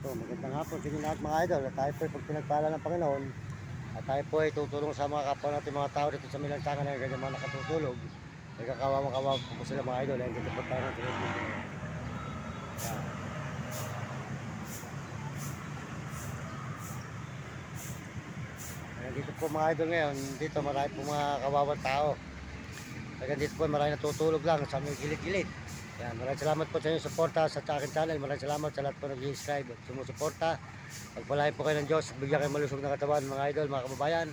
So, magandang hapon sa inyo lahat mga idol. At tayo po ay pag pinagpala ng Panginoon at tayo po ay tutulong sa mga kapwa natin mga tao dito sa Milansangan na ganyan mga nakatutulog. Nagkakawawa po sila mga idol. Dito po tayo ng television. Yan. Dito po mga idol ngayon, dito marami po mga kawawang tao. Kaya dito po marami natutulog lang sa may gilid-gilid. Yan, maraming salamat po sa inyong suporta sa aking channel. Maraming salamat sa lahat po nag-subscribe at sumusuporta. Pagpalain po kayo ng Diyos, bigyan kayo malusog na katawan mga idol, mga kababayan.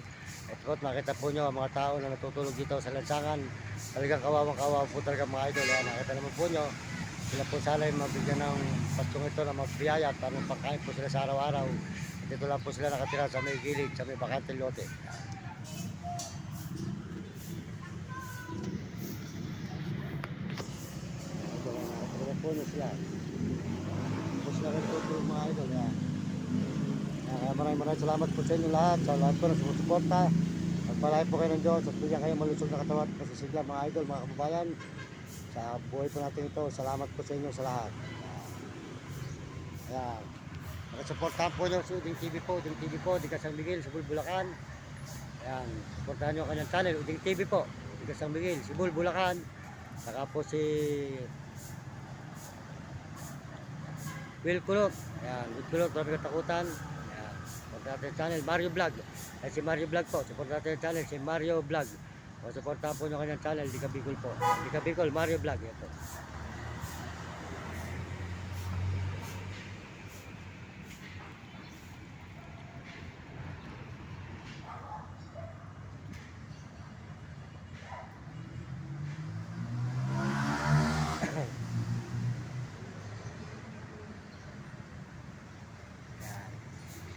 Ito po, makita po nyo ang mga tao na natutulog dito sa lansangan. Talagang kawawang-kawawa po talaga mga idol. Yan, nakita naman po nyo. Sila po sana ay mabigyan ng pastong ito na magbiyaya para pagkain po sila sa araw-araw. Dito lang po sila nakatira sa may gilid, sa may bakante lote. Po nyo sila. Tapos na rin po mga idol. Yan. Maraming salamat po sa inyo lahat. Sa lahat po na sumusuporta. Pagpalain po kayo ng Diyos at bigyan kayo malusog na katawan at kasisigla mga idol, mga kababayan. Sa buhay po natin ito, salamat po sa inyo sa lahat. Ayan. Nakasuportahan po nyo sa Uding TV po. Uding TV po, Diga San Miguel, Sibul, Bulacan. Ayan. Suportahan nyo ang kanyang channel. Uding TV po, Diga San Miguel, Sibul, Bulacan. Saka po si Will Kulot. Ayan, Will Kulot, marami katakutan. Ayan, support natin channel, Mario Vlog. Ay si Mario Vlog po, support natin channel, si Mario Vlog. O supportahan po nyo kanyang channel, Diga Bicol po. Diga Bicol, Mario Vlog. Ito.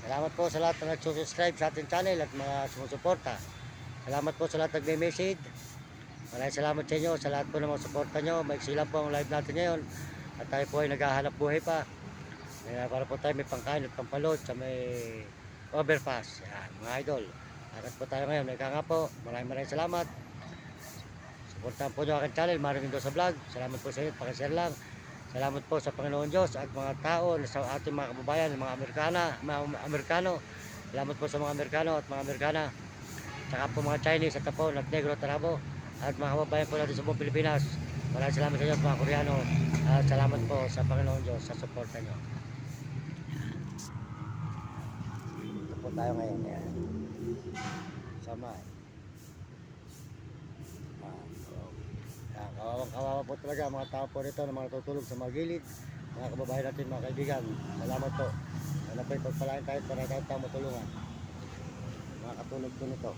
Salamat po sa lahat na nagsusubscribe sa ating channel at mga sumusuporta. Salamat po sa lahat nagme-message. Maraming salamat sa inyo, sa lahat po ng mga suporta nyo. Maiksi lang po ang live natin ngayon. At tayo po ay naghahanap buhay pa. Para po tayo may pangkain at pampalot sa may overpass. Yan, mga idol. Akat po tayo ngayon. Ika nga po. Maraming salamat. Suportahan po nyo aking channel, Mario Mendoza Vlog. Salamat po sa inyo. Pakishare lang. Salamat po sa Panginoon Diyos at mga tao sa ating mga kababayan, mga Amerikano. Salamat po sa mga Amerikano at mga Amerikana. Saka po mga Chinese at po, Negro, Tarabo. At mga kababayan po natin sa buong Pilipinas. Maraming salamat sa inyo mga Koreano. At salamat po sa Panginoon Diyos sa suporta nyo. Ito po tayo ngayon. Yan. Sama. Kawawang-kawawa po talaga mga tao po rito na mga tutulog sa mga gilid, mga kababayan natin, mga kaibigan. Salamat po. Sana po ipagpalain tayo para tayo matulungan. Mga katulog po nito.